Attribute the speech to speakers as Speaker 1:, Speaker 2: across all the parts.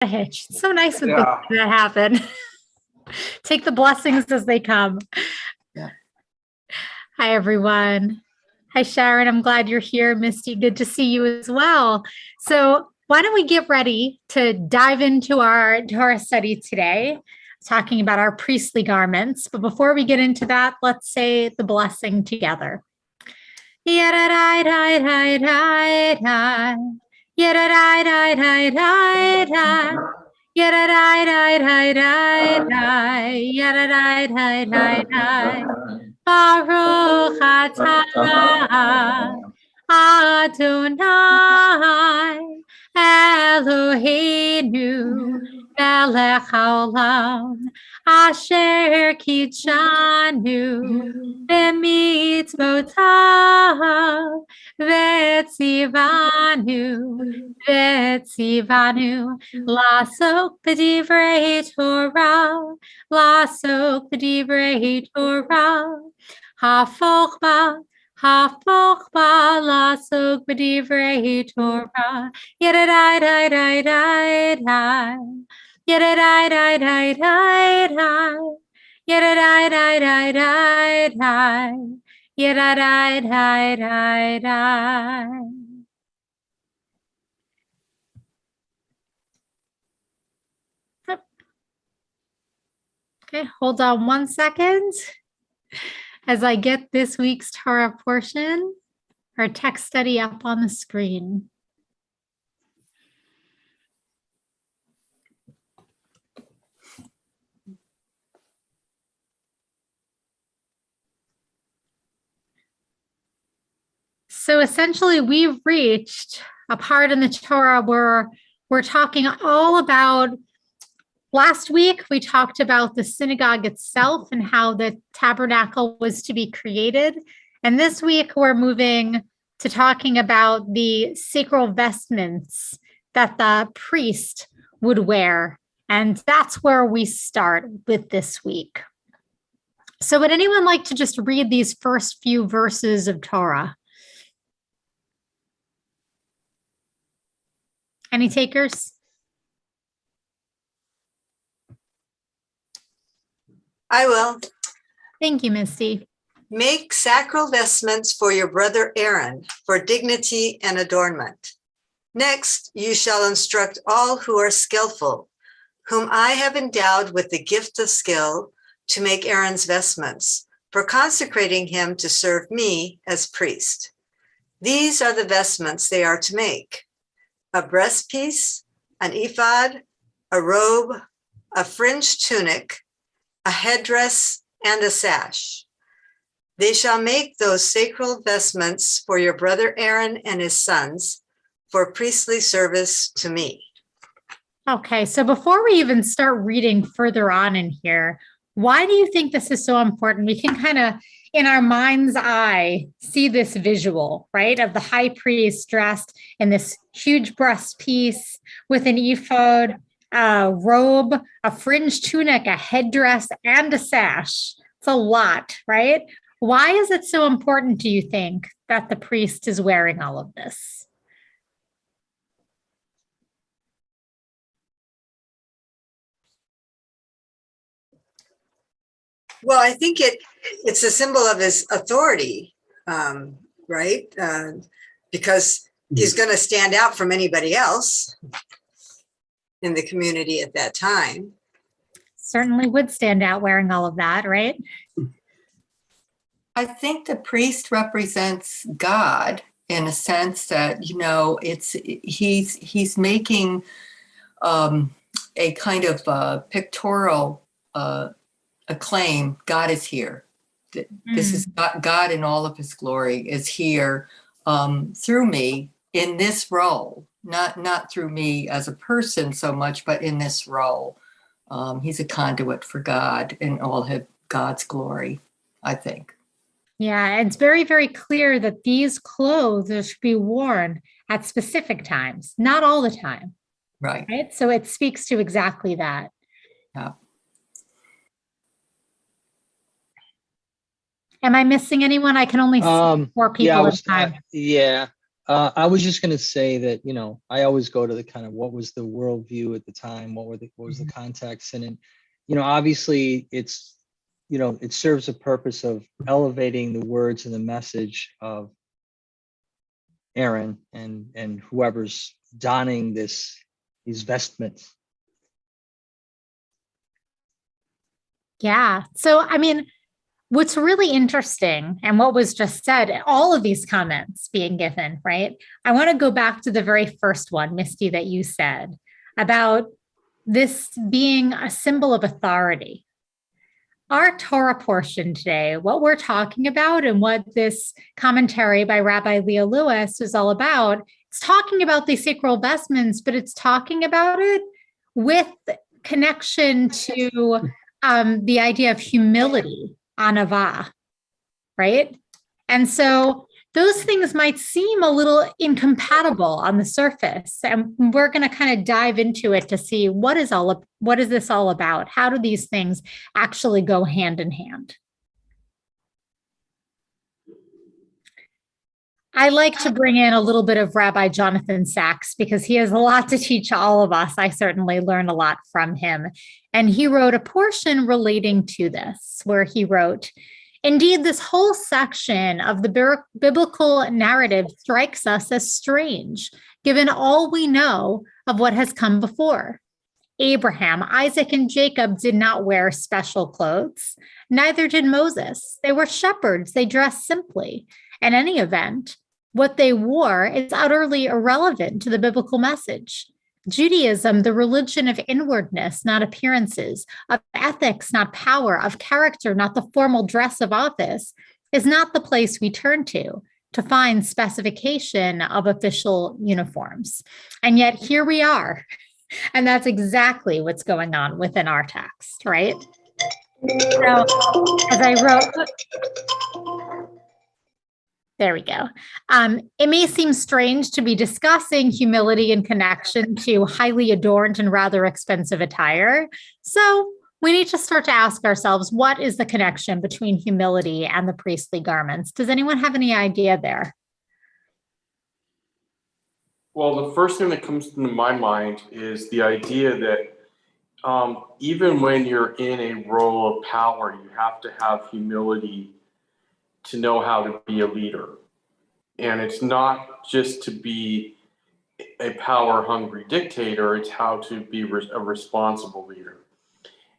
Speaker 1: a hitch. It's so nice when things like that happen. Take the blessings as they come.
Speaker 2: Yeah.
Speaker 1: Hi, everyone. Hi, Sharon. I'm glad you're here. Misty, good to see you as well. So why don't we get ready to dive into our Torah study today, talking about our priestly garments. But before we get into that, let's say the blessing together. Baruch atah Adonai Eloheinu melech haolam asher kitshanu b'mitzvotav v'tzivanu la'asok b'divrei Torah Hafoch ba la'asok b'divrei Torah. Yedidai-dai-dai-dai-dai. Yedidai-dai-dai-dai-dai. Yedidai-dai-dai-dai-dai. Yedidai-dai-dai-dai. Okay, hold on 1 second. As I get this week's Torah portion, our text study up on the screen. So essentially, we've reached a part in the Torah where we're talking all about. Last week, we talked about the synagogue itself and how the tabernacle was to be created. And this week, we're moving to talking about the sacral vestments that the priest would wear. And that's where we start with this week. So would anyone like to just read these first few verses of Torah? Any takers?
Speaker 2: I will.
Speaker 1: Thank you, Misty.
Speaker 2: Make sacral vestments for your brother Aaron for dignity and adornment. Next, you shall instruct all who are skillful, whom I have endowed with the gift of skill to make Aaron's vestments, for consecrating him to serve me as priest. These are the vestments they are to make: a breastpiece, an ephod, a robe, a fringed tunic, a headdress, and a sash. They shall make those sacral vestments for your brother Aaron and his sons for priestly service to me.
Speaker 1: Okay, so before we even start reading further on in here, why do you think this is so important? We can kind of, in our mind's eye, see this visual, right, of the high priest dressed in this huge breast piece with an ephod, a robe, a fringed tunic, a headdress, and a sash. It's a lot, right? Why is it so important, do you think, that the priest is wearing all of this?
Speaker 2: Well, I think it's a symbol of his authority, right? Because he's going to stand out from anybody else in the community at that time.
Speaker 1: Certainly would stand out wearing all of that, right?
Speaker 3: I think the priest represents God in a sense that, you know, he's making a kind of pictorial acclaim. God is here. This is God in all of his glory is here through me in this role, not through me as a person so much, but in this role. He's a conduit for God in all of God's glory, I think.
Speaker 1: Yeah, it's very, very clear that these clothes should be worn at specific times, not all the time.
Speaker 3: Right.
Speaker 1: So it speaks to exactly that.
Speaker 3: Yeah.
Speaker 1: Am I missing anyone? I can only see 4 people at a time.
Speaker 4: I was just going to say that, I always go to the kind of what was the worldview at the time, what was the context, and obviously it's, it serves a purpose of elevating the words and the message of Aaron and whoever's donning these vestments.
Speaker 1: Yeah. So, I mean, what's really interesting and what was just said, all of these comments being given, right? I want to go back to the very first one, Misty, that you said about this being a symbol of authority. Our Torah portion today, what we're talking about and what this commentary by Rabbi Leah Lewis is all about, it's talking about the sacral vestments, but it's talking about it with connection to the idea of humility, anava, right? And so those things might seem a little incompatible on the surface, and we're going to kind of dive into it to see what is this all about? How do these things actually go hand in hand? I like to bring in a little bit of Rabbi Jonathan Sacks because he has a lot to teach all of us. I certainly learned a lot from him. And he wrote a portion relating to this, where he wrote, "Indeed, this whole section of the biblical narrative strikes us as strange, given all we know of what has come before. Abraham, Isaac, and Jacob did not wear special clothes. Neither did Moses. They were shepherds. They dressed simply. In any event, what they wore is utterly irrelevant to the biblical message. Judaism, the religion of inwardness, not appearances, of ethics, not power, of character, not the formal dress of office, is not the place we turn to find specification of official uniforms. And yet here we are. And that's exactly what's going on within our text, right? So as I wrote, there we go. It may seem strange to be discussing humility in connection to highly adorned and rather expensive attire. So we need to start to ask ourselves, what is the connection between humility and the priestly garments? Does anyone have any idea there?
Speaker 5: Well, the first thing that comes to my mind is the idea that even when you're in a role of power, you have to have humility to know how to be a leader. And it's not just to be a power-hungry dictator, it's how to be a responsible leader.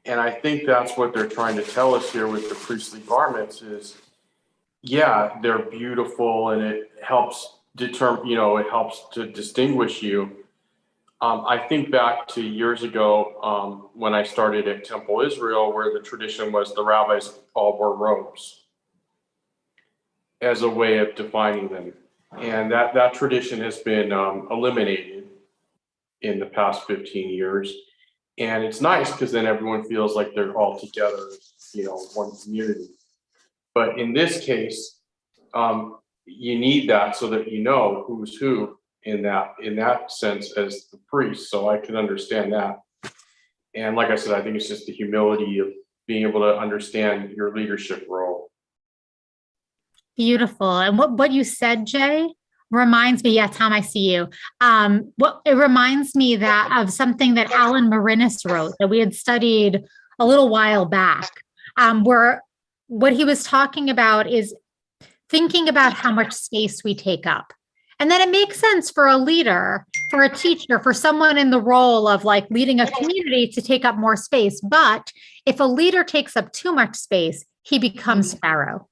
Speaker 5: And I think that's what they're trying to tell us here with the priestly garments is, yeah, they're beautiful and it helps determine, it helps to distinguish you. I think back to years ago when I started at Temple Israel, where the tradition was the rabbis all wore robes as a way of defining them. And that tradition has been eliminated in the past 15 years. And it's nice because then everyone feels like they're all together, one community. But in this case, you need that so that you know who's who in that sense as the priest. So I can understand that. And like I said, I think it's just the humility of being able to understand your leadership role.
Speaker 1: Beautiful. And what you said, Jay, reminds me, yeah, Tom, I see you. It reminds me of something that Alan Marinis wrote that we had studied a little while back, where what he was talking about is thinking about how much space we take up. And then it makes sense for a leader, for a teacher, for someone in the role of like leading a community to take up more space. But if a leader takes up too much space, he becomes Pharaoh.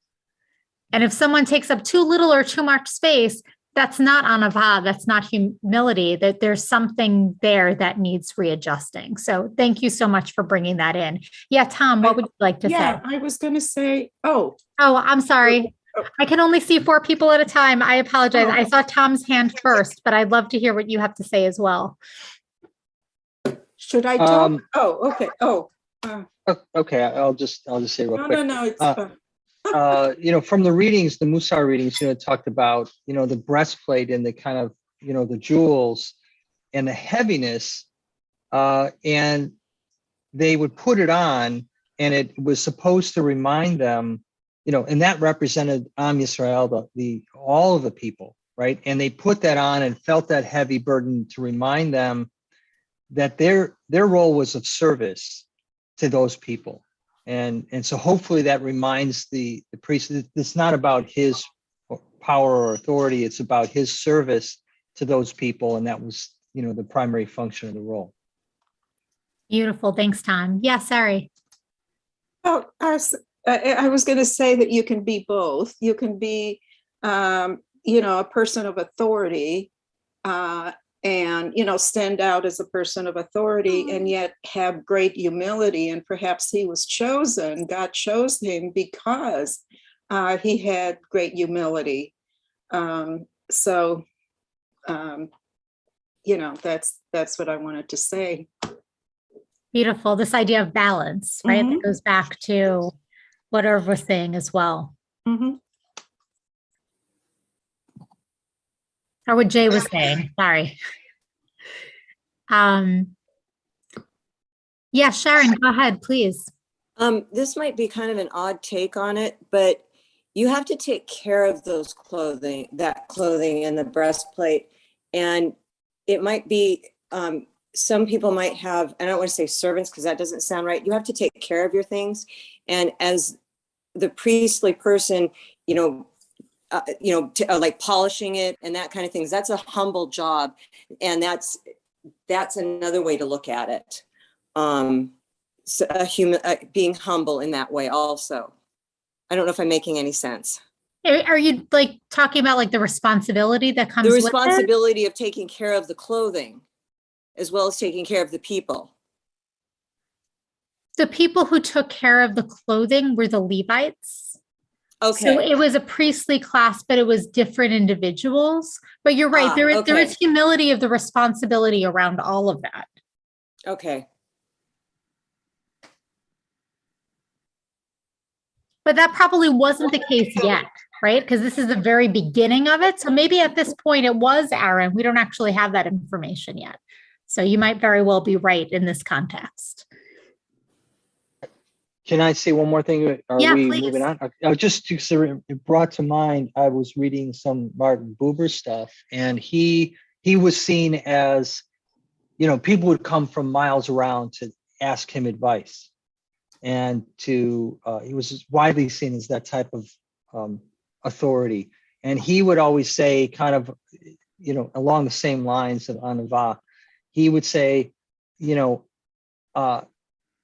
Speaker 1: And if someone takes up too little or too much space, that's not anava, that's not humility, that there's something there that needs readjusting. So thank you so much for bringing that in. Yeah, Tom, what would you like to say?
Speaker 6: Yeah, I was going to say,
Speaker 1: Oh, I'm sorry. I can only see 4 people at a time. I apologize. I saw Tom's hand first, but I'd love to hear what you have to say as well.
Speaker 6: Should I talk? Okay.
Speaker 4: Okay, I'll just say real quick.
Speaker 6: No, it's fine.
Speaker 4: From the readings, the Musar readings, it talked about, the breastplate and the kind of, the jewels and the heaviness, and they would put it on and it was supposed to remind them, and that represented Am Yisrael, all of the people, right? And they put that on and felt that heavy burden to remind them that their role was of service to those people. And so hopefully that reminds the priest that it's not about his power or authority, it's about his service to those people. And that was, the primary function of the role.
Speaker 1: Beautiful. Thanks, Tom. Yeah, sorry.
Speaker 6: Oh, I was going to say that you can be both. You can be, a person of authority, and stand out as a person of authority, and yet have great humility. And perhaps God chose him because he had great humility. That's what I wanted to say.
Speaker 1: Beautiful. This idea of balance, right? That goes back to what Irv was saying as well.
Speaker 6: Mm-hmm.
Speaker 1: Or what Jay was saying, sorry. Yeah, Sharon, go ahead, please.
Speaker 7: This might be kind of an odd take on it, but you have to take care of that clothing and the breastplate. And it might be, some people might have, I don't want to say servants because that doesn't sound right. You have to take care of your things. And as the priestly person, like polishing it and that kind of things, that's a humble job. And that's another way to look at it. Being humble in that way also. I don't know if I'm making any sense.
Speaker 1: Are you like talking about like the responsibility that comes with it?
Speaker 7: The responsibility of taking care of the clothing as well as taking care of the people.
Speaker 1: The people who took care of the clothing were the Levites.
Speaker 7: Okay.
Speaker 1: So it was a priestly class, but it was different individuals. But you're right. There is humility of the responsibility around all of that.
Speaker 7: Okay.
Speaker 1: But that probably wasn't the case yet, right? Because this is the very beginning of it. So maybe at this point it was Aaron. We don't actually have that information yet. So you might very well be right in this context.
Speaker 4: Can I say one more thing? Are
Speaker 1: Yeah,
Speaker 4: we
Speaker 1: please.
Speaker 4: moving on? It brought to mind, I was reading some Martin Buber stuff, and he was seen as, people would come from miles around to ask him advice. And he was widely seen as that type of authority. And he would always say kind of, along the same lines of Anava, he would say,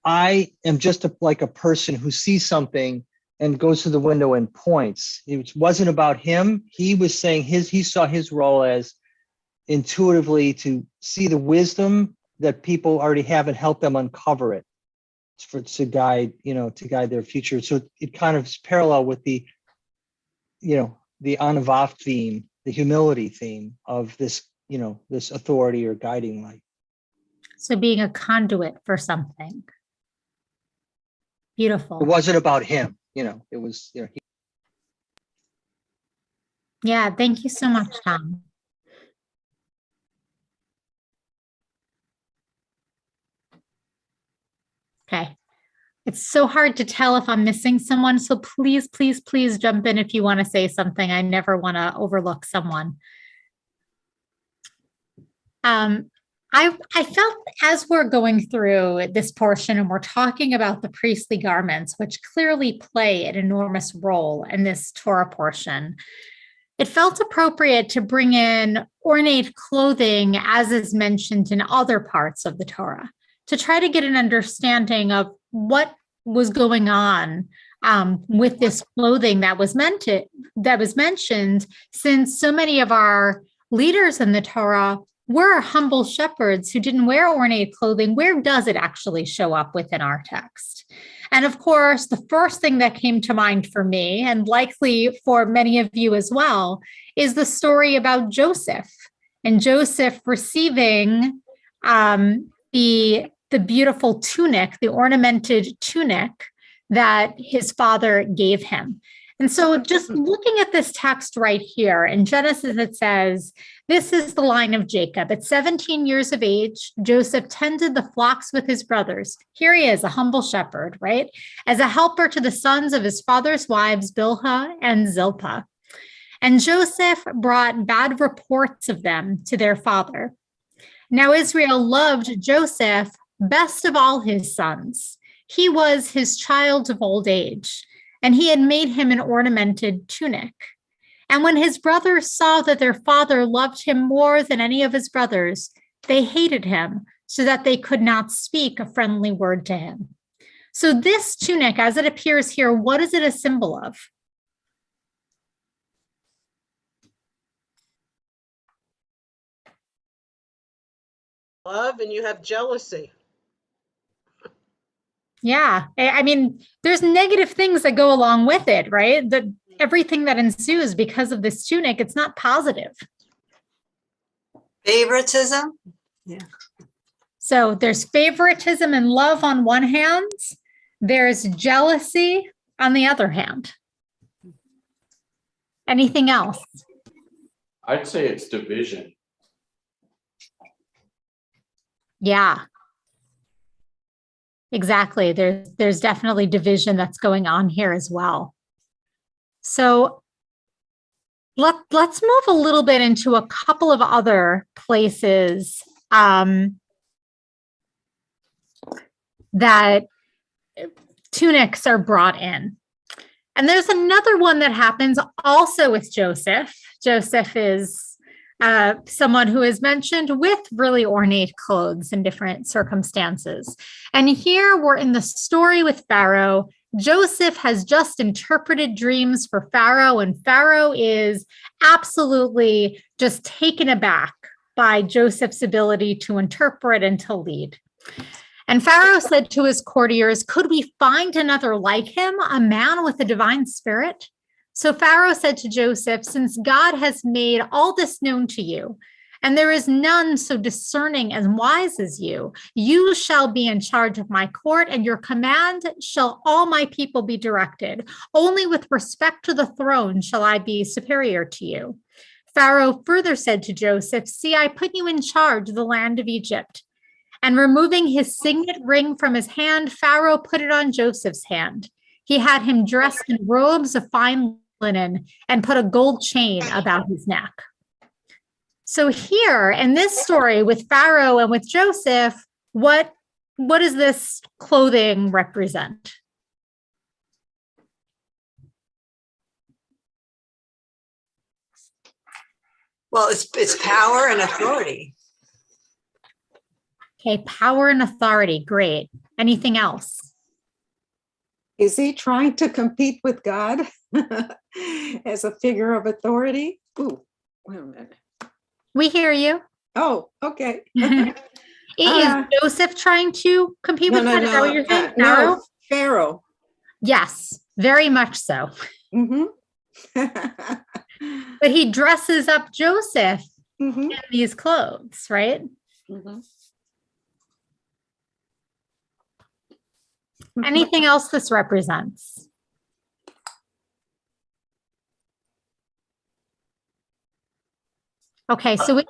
Speaker 4: I am just like a person who sees something and goes to the window and points. It wasn't about him. He was saying he saw his role as intuitively to see the wisdom that people already have and help them uncover it to guide their future. So it kind of is parallel with the Anavath theme, the humility theme of this, this authority or guiding light.
Speaker 1: So being a conduit for something. Beautiful.
Speaker 4: It wasn't about him, it was,
Speaker 1: Yeah, thank you so much, Tom. Okay. It's so hard to tell if I'm missing someone. So please, please, please jump in if you want to say something. I never want to overlook someone. I felt as we're going through this portion and we're talking about the priestly garments, which clearly play an enormous role in this Torah portion, it felt appropriate to bring in ornate clothing as is mentioned in other parts of the Torah to try to get an understanding of what was going on with this clothing that was mentioned, since so many of our leaders in the Torah were humble shepherds who didn't wear ornate clothing. Where does it actually show up within our text? And of course, the first thing that came to mind for me, and likely for many of you as well, is the story about Joseph and Joseph receiving the beautiful tunic, the ornamented tunic that his father gave him. And so just looking at this text right here in Genesis, it says, this is the line of Jacob. At 17 years of age, Joseph tended the flocks with his brothers. Here he is, a humble shepherd, right? As a helper to the sons of his father's wives, Bilhah and Zilpah. And Joseph brought bad reports of them to their father. Now Israel loved Joseph best of all his sons. He was his child of old age, and he had made him an ornamented tunic. And when his brothers saw that their father loved him more than any of his brothers, they hated him so that they could not speak a friendly word to him. So this tunic, as it appears here, what is it a symbol of?
Speaker 8: Love, and you have jealousy.
Speaker 1: Yeah, I mean, there's negative things that go along with it, right? Everything that ensues because of this tunic, it's not positive.
Speaker 2: Favoritism. Yeah.
Speaker 1: So there's favoritism and love on one hand. There's jealousy on the other hand. Anything else?
Speaker 5: I'd say it's division.
Speaker 1: Yeah. Exactly. There's definitely division that's going on here as well. So let's move a little bit into a couple of other places that tunics are brought in. And there's another one that happens also with Joseph. Joseph is someone who is mentioned with really ornate clothes in different circumstances. And here we're in the story with Pharaoh. Joseph has just interpreted dreams for Pharaoh, and Pharaoh is absolutely just taken aback by Joseph's ability to interpret and to lead. And Pharaoh said to his courtiers, "Could we find another like him, a man with a divine spirit?" So Pharaoh said to Joseph, "Since God has made all this known to you, and there is none so discerning and wise as you, you shall be in charge of my court, and your command shall all my people be directed. Only with respect to the throne shall I be superior to you." Pharaoh further said to Joseph, "See, I put you in charge of the land of Egypt." And removing his signet ring from his hand, Pharaoh put it on Joseph's hand. He had him dressed in robes of fine linen and put a gold chain about his neck. So here in this story with Pharaoh and with Joseph, what does this clothing represent?
Speaker 2: Well, it's power and authority.
Speaker 1: Okay, power and authority, great. Anything else?
Speaker 6: Is he trying to compete with God as a figure of authority? Ooh, wait a minute.
Speaker 1: We hear you.
Speaker 6: Oh, okay.
Speaker 1: Is Joseph trying to compete with God? Is that what you're saying?
Speaker 6: No, Pharaoh.
Speaker 1: Yes, very much so.
Speaker 6: Mm-hmm.
Speaker 1: But he dresses up Joseph
Speaker 6: Mm-hmm.
Speaker 1: in these clothes, right?
Speaker 6: Mm-hmm.
Speaker 1: Anything else this represents? Okay, so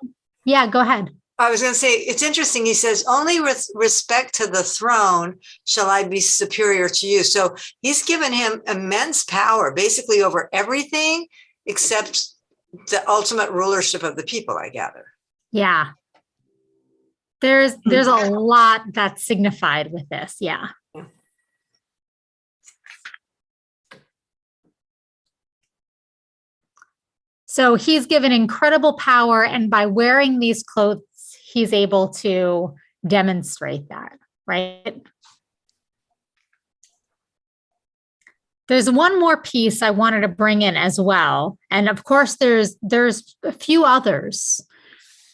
Speaker 1: yeah, go ahead.
Speaker 2: I was going to say, it's interesting. He says, only with respect to the throne shall I be superior to you. So he's given him immense power, basically over everything except the ultimate rulership of the people, I gather.
Speaker 1: Yeah. There's a lot that's signified with this. Yeah. So he's given incredible power, and by wearing these clothes, he's able to demonstrate that, right? There's one more piece I wanted to bring in as well. And of course, there's a few others.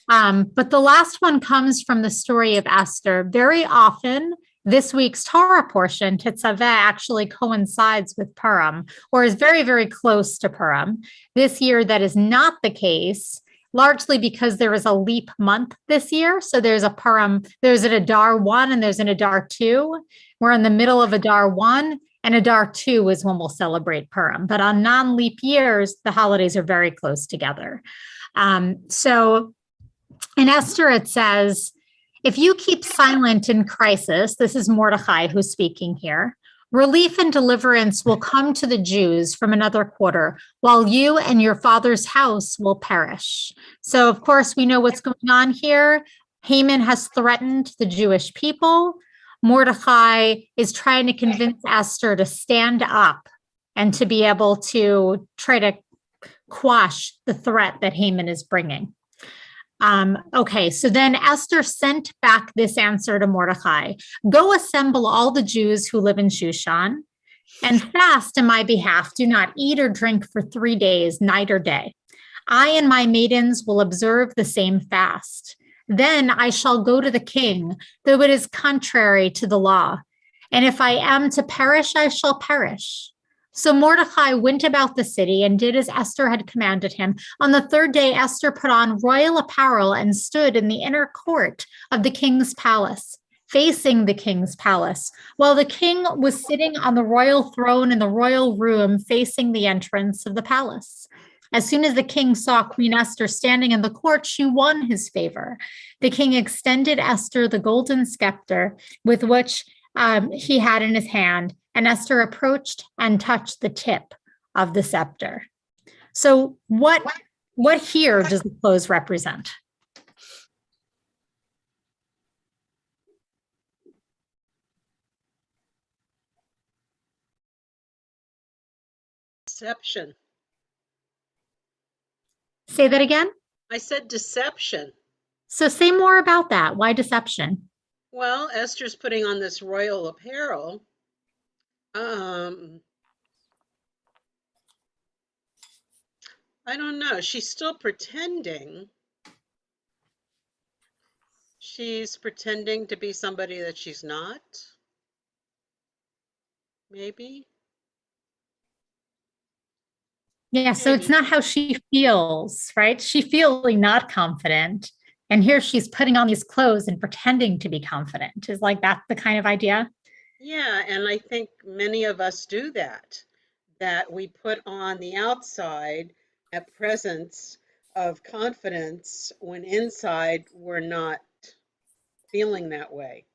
Speaker 1: But the last one comes from the story of Esther. Very often, this week's Torah portion, Tetzaveh, actually coincides with Purim, or is very, very close to Purim. This year, that is not the case, largely because there is a leap month this year. So there's a Purim, there's an Adar 1 and there's an Adar 2. We're in the middle of Adar 1, and Adar 2 is when we'll celebrate Purim. But on non-leap years, the holidays are very close together. So in Esther, it says, if you keep silent in crisis, this is Mordecai who's speaking here, Relief and deliverance will come to the Jews from another quarter, while you and your father's house will perish. So, of course, we know what's going on here. Haman has threatened the Jewish people. Mordecai is trying to convince Esther to stand up and to be able to try to quash the threat that Haman is bringing. Okay, so then Esther sent back this answer to Mordecai. Go assemble all the Jews who live in Shushan and fast in my behalf. Do not eat or drink for 3 days, night or day. I and my maidens will observe the same fast. Then I shall go to the king, though it is contrary to the law. And if I am to perish, I shall perish. So Mordecai went about the city and did as Esther had commanded him. On the 3rd day, Esther put on royal apparel and stood in the inner court of the king's palace, facing the king's palace, while the king was sitting on the royal throne in the royal room facing the entrance of the palace. As soon as the king saw Queen Esther standing in the court, she won his favor. The king extended Esther the golden scepter with which he had in his hand, and Esther approached and touched the tip of the scepter. So what here does the clothes represent?
Speaker 8: Deception.
Speaker 1: Say that again?
Speaker 8: I said deception.
Speaker 1: So say more about that. Why deception?
Speaker 8: Well, Esther's putting on this royal apparel. I don't know. She's still pretending. She's pretending to be somebody that she's not. Maybe.
Speaker 1: Yeah, so it's not how she feels, right? She's feeling not confident. And here she's putting on these clothes and pretending to be confident. Is like that the kind of idea?
Speaker 8: Yeah, and I think many of us do that we put on the outside a presence of confidence when inside we're not feeling that way.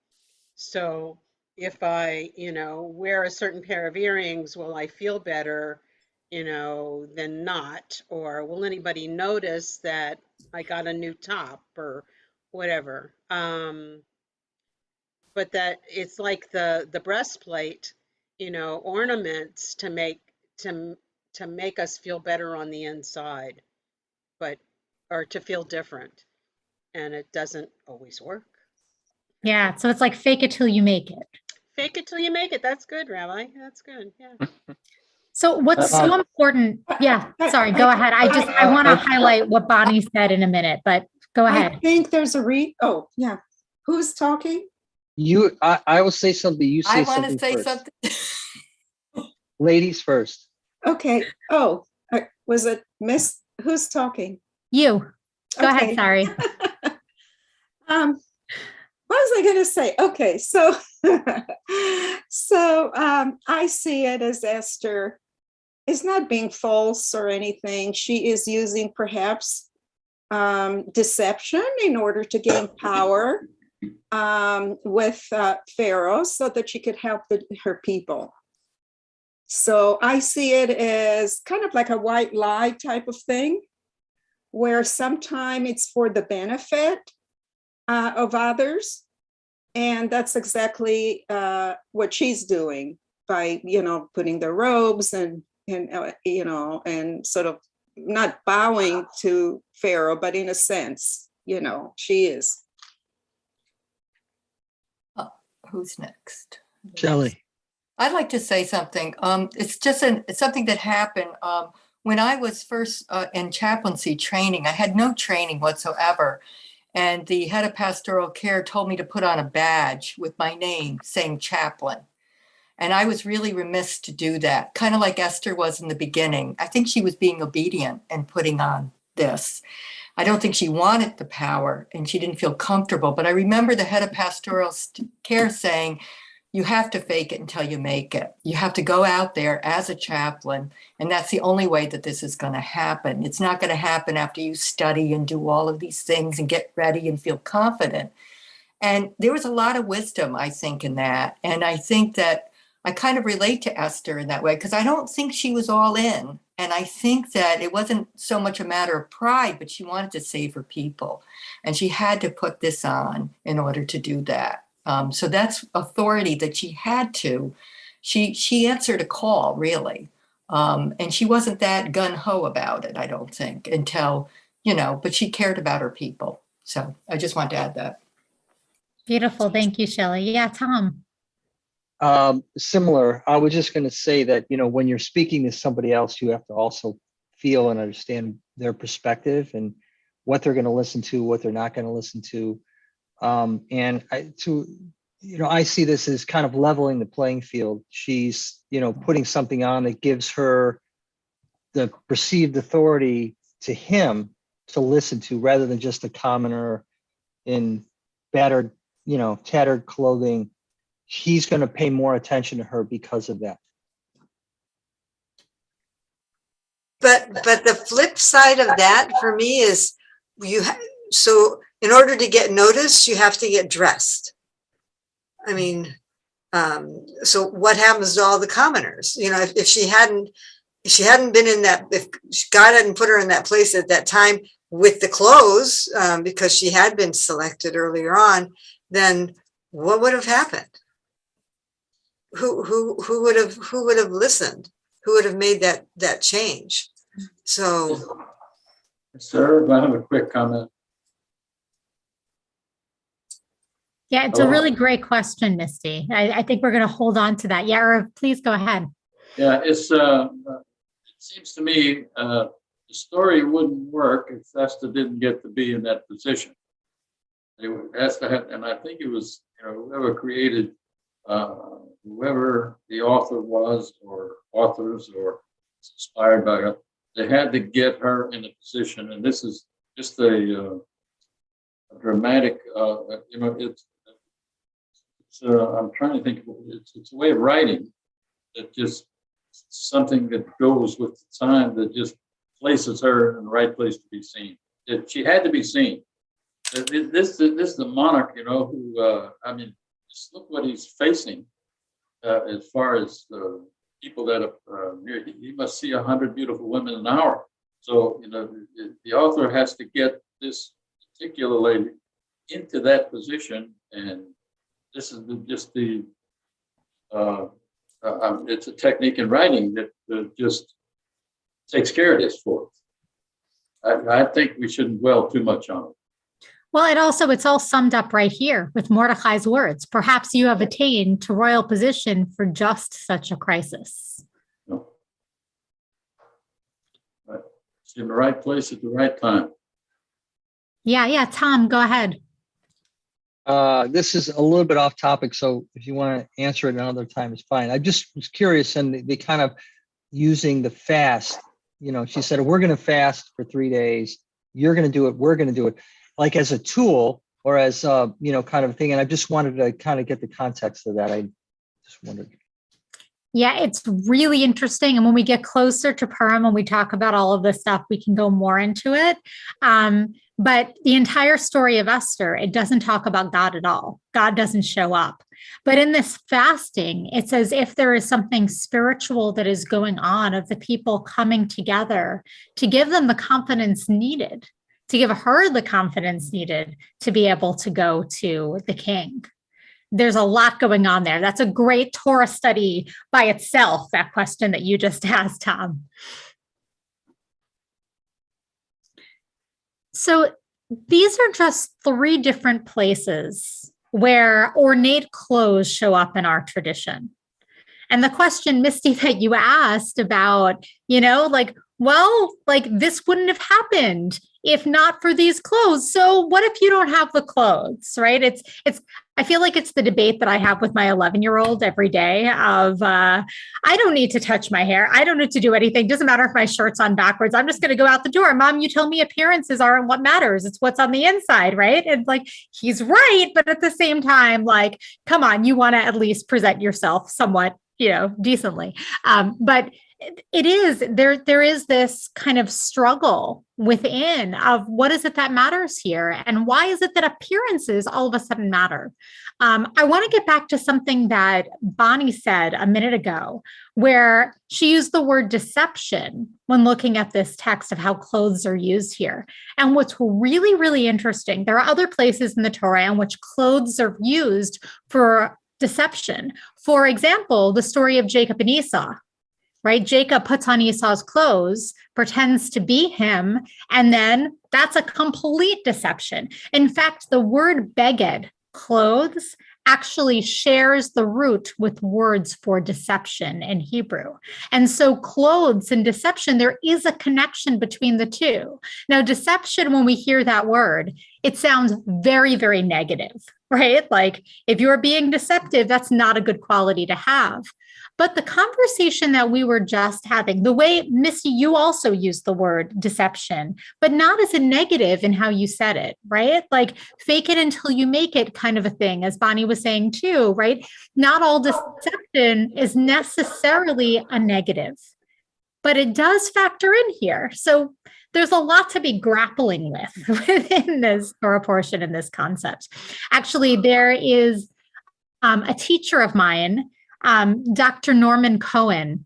Speaker 8: So if I, wear a certain pair of earrings, will I feel better, than not? Or will anybody notice that I got a new top or whatever? But that it's like the breastplate, ornaments to make us feel better on the inside, or to feel different. And it doesn't always work.
Speaker 1: Yeah, so it's like fake it till you make it.
Speaker 8: Fake it till you make it. That's good, Rabbi. That's good. Yeah.
Speaker 1: So what's so important? Yeah, sorry, go ahead. I want to highlight what Bonnie said in a minute, but go ahead.
Speaker 6: I think there's oh, yeah. Who's talking?
Speaker 4: I will say something. You say something.
Speaker 3: I want to say
Speaker 4: first.
Speaker 3: something.
Speaker 4: Ladies first.
Speaker 6: Okay. Oh, was it Miss? Who's talking?
Speaker 1: You. Go
Speaker 6: Okay.
Speaker 1: ahead, sorry.
Speaker 6: What was I going to say? Okay, so I see it as Esther is not being false or anything. She is using perhaps deception in order to gain power with Pharaoh so that she could help her people. So I see it as kind of like a white lie type of thing, where sometimes it's for the benefit of others. And that's exactly what she's doing by, putting the robes and sort of not bowing to Pharaoh, but in a sense, she is.
Speaker 3: Who's next?
Speaker 4: Shelley.
Speaker 3: I'd like to say something. It's just it's something that happened when I was first in chaplaincy training. I had no training whatsoever. And the head of pastoral care told me to put on a badge with my name saying chaplain. And I was really remiss to do that, kind of like Esther was in the beginning. I think she was being obedient and putting on this. I don't think she wanted the power and she didn't feel comfortable. But I remember the head of pastoral care saying, you have to fake it until you make it. You have to go out there as a chaplain, and that's the only way that this is going to happen. It's not going to happen after you study and do all of these things and get ready and feel confident. And there was a lot of wisdom, I think, in that. And I think that I kind of relate to Esther in that way, because I don't think she was all in. And I think that it wasn't so much a matter of pride, but she wanted to save her people. And she had to put this on in order to do that. So that's authority that she had to. She answered a call, really. And she wasn't that gung-ho about it, I don't think, until, but she cared about her people. So I just want to add that.
Speaker 1: Beautiful. Thank you, Shelley. Yeah, Tom.
Speaker 4: Similar. I was just going to say that, when you're speaking to somebody else, you have to also feel and understand their perspective and what they're going to listen to, what they're not going to listen to. I see this as kind of leveling the playing field. She's, putting something on that gives her the perceived authority to him to listen to, rather than just a commoner in battered, tattered clothing. He's going to pay more attention to her because of that.
Speaker 2: But the flip side of that for me is so in order to get noticed, you have to get dressed. I mean, so what happens to all the commoners? If she hadn't been in that, if God hadn't put her in that place at that time with the clothes, because she had been selected earlier on, then what would have happened? Who would have listened? Who would have made that change? So,
Speaker 9: sir, I have a quick comment.
Speaker 1: Yeah, it's a really great question, Misty. I think we're going to hold on to that. Yeah, or please go ahead.
Speaker 9: Yeah, it seems to me the story wouldn't work if Esther didn't get to be in that position. Esther had, and I think it was whoever created, whoever the author was, or authors, or inspired by her, they had to get her in a position. And this is just a dramatic, I'm trying to think, it's a way of writing that just something that goes with the time, that just places her in the right place to be seen. She had to be seen. This is the monarch, who, just look what he's facing as far as people that are near. He must see 100 beautiful women an hour. So, the author has to get this particular lady into that position, and this is just the it's a technique in writing that just takes care of this for us. I think we shouldn't dwell too much on it.
Speaker 1: Well, it's all summed up right here with Mordecai's words. Perhaps you have attained to royal position for just such a crisis.
Speaker 9: No. Right. It's in the right place at the right time.
Speaker 1: Yeah. Tom, go ahead.
Speaker 4: This is a little bit off topic, so if you want to answer it another time, it's fine. I just was curious, and they kind of using the fast. She said, we're going to fast for 3 days. You're going to do it. We're going to do it, like as a tool or as kind of a thing. And I just wanted to kind of get the context of that. I just wondered.
Speaker 1: Yeah, it's really interesting. And when we get closer to Purim, when we talk about all of this stuff, we can go more into it. But the entire story of Esther, it doesn't talk about God at all. God doesn't show up. But in this fasting, it's as if there is something spiritual that is going on, of the people coming together to give them the confidence needed, to give her the confidence needed to be able to go to the king. There's a lot going on there. That's a great Torah study by itself, that question that you just asked, Tom. So these are just 3 different places where ornate clothes show up in our tradition. And the question, Misty, that you asked about, this wouldn't have happened if not for these clothes. So what if you don't have the clothes, right? I feel like it's the debate that I have with my 11-year-old every day of, I don't need to touch my hair. I don't need to do anything. Doesn't matter if my shirt's on backwards. I'm just going to go out the door. Mom, you tell me appearances aren't what matters. It's what's on the inside, right? And he's right. But at the same time, come on, you want to at least present yourself somewhat, decently. But It is there is this kind of struggle within of what is it that matters here, and why is it that appearances all of a sudden matter? I want to get back to something that Bonnie said a minute ago, where she used the word deception when looking at this text of how clothes are used here. And what's really, really interesting, there are other places in the Torah in which clothes are used for deception. For example, the story of Jacob and Esau. Right? Jacob puts on Esau's clothes, pretends to be him, and then that's a complete deception. In fact, the word beged, clothes, actually shares the root with words for deception in Hebrew. And so clothes and deception, there is a connection between the two. Now, deception, when we hear that word, it sounds very, very negative, right? Like if you're being deceptive, that's not a good quality to have. But the conversation that we were just having, the way, Missy, you also used the word deception, but not as a negative in how you said it, right? Like fake it until you make it kind of a thing, as Bonnie was saying too, right? Not all deception is necessarily a negative, but it does factor in here. So there's a lot to be grappling with within this Torah portion and this concept. Actually, there is a teacher of mine, Dr. Norman Cohen,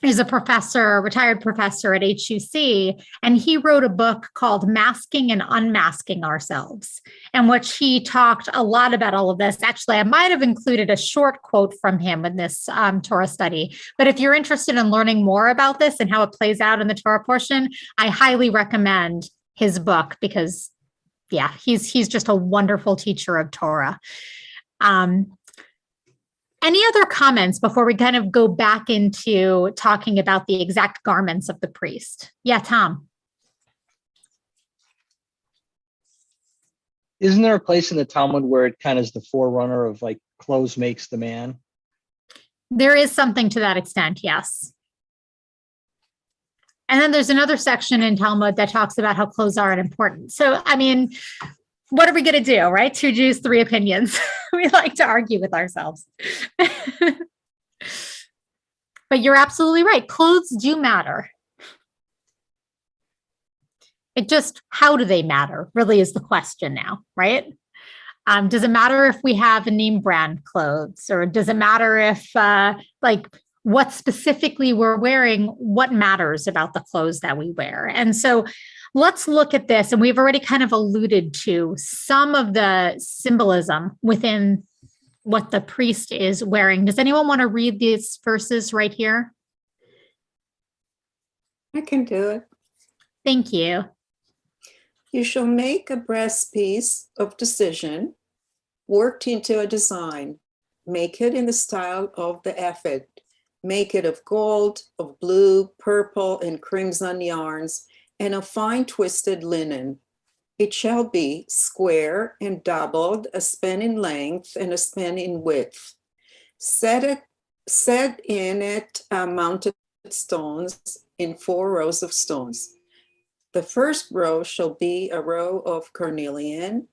Speaker 1: is a professor, a retired professor at HUC, and he wrote a book called Masking and Unmasking Ourselves, in which he talked a lot about all of this. Actually, I might have included a short quote from him in this Torah study, but if you're interested in learning more about this and how it plays out in the Torah portion, I highly recommend his book because, yeah, he's just a wonderful teacher of Torah. Any other comments before we kind of go back into talking about the exact garments of the priest? Yeah, Tom.
Speaker 4: Isn't there a place in the Talmud where it kind of is the forerunner of like clothes makes the man?
Speaker 1: There is something to that extent, yes. And then there's another section in Talmud that talks about how clothes aren't important. So, I mean, what are we going to do, right? 2 Jews, 3 opinions. We like to argue with ourselves. But you're absolutely right. Clothes do matter. It just, how do they matter really is the question now, right? Does it matter if we have a name brand clothes, or does it matter if like what specifically we're wearing, what matters about the clothes that we wear? And so let's look at this. And we've already kind of alluded to some of the symbolism within what the priest is wearing. Does anyone want to read these verses right here?
Speaker 6: I can do it.
Speaker 1: Thank you.
Speaker 6: You shall make a breastpiece of decision, worked into a design. Make it in the style of the ephod. Make it of gold, of blue, purple, and crimson yarns, and of fine twisted linen. It shall be square and doubled, a span in length and a span in width. Set in it mounted stones in 4 rows of stones. The first row shall be a row of carnelian,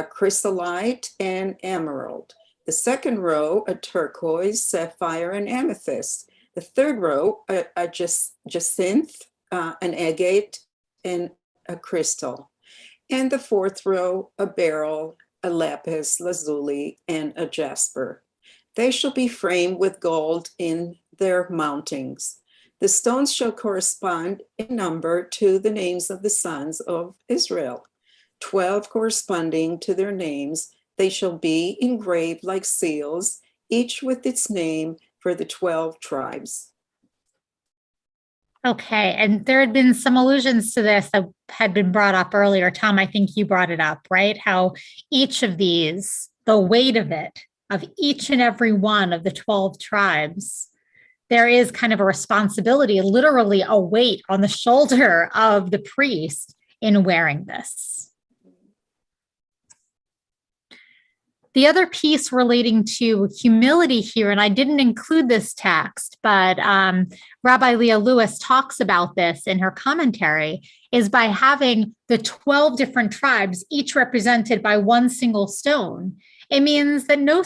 Speaker 6: chrysolite, and emerald. The second row, a turquoise, sapphire, and amethyst. The third row, a jacinth, an agate, and a crystal. And the fourth row, a beryl, a lapis lazuli, and a jasper. They shall be framed with gold in their mountings. The stones shall correspond in number to the names of the sons of Israel, 12 corresponding to their names. They shall be engraved like seals, each with its name for the 12 tribes.
Speaker 1: Okay, and there had been some allusions to this that had been brought up earlier. Tom, I think you brought it up, right? How each of these, the weight of it, of each and every one of the 12 tribes, there is kind of a responsibility, literally a weight on the shoulder of the priest in wearing this. The other piece relating to humility here, and I didn't include this text, but Rabbi Leah Lewis talks about this in her commentary, is by having the 12 different tribes, each represented by one single stone. It means that no